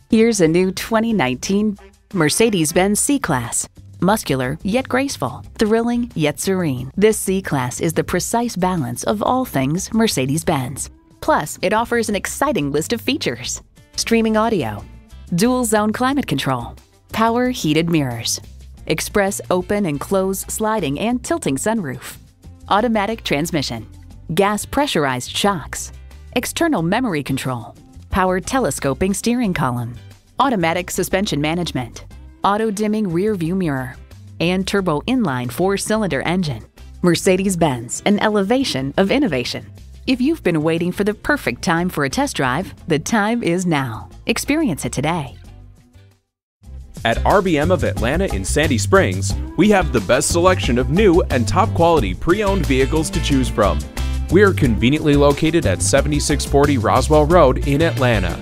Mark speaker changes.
Speaker 1: Here's a new 2019 Mercedes-Benz C-Class. Muscular yet graceful, thrilling yet serene. This C-Class is the precise balance of all things Mercedes-Benz. Plus, it offers an exciting list of features: streaming audio, dual-zone climate control, power heated mirrors, express open and close sliding and tilting sunroof, automatic transmission, gas pressurized shocks, external memory control, power telescoping steering column, automatic suspension management, auto-dimming rear view mirror, and turbo inline 4-cylinder engine. Mercedes-Benz, an elevation of innovation. If you've been waiting for the perfect time for a test drive, the time is now. Experience it today.
Speaker 2: At RBM of Atlanta in Sandy Springs, we have the best selection of new and top-quality pre-owned vehicles to choose from. We are conveniently located at 7640 Roswell Road in Atlanta.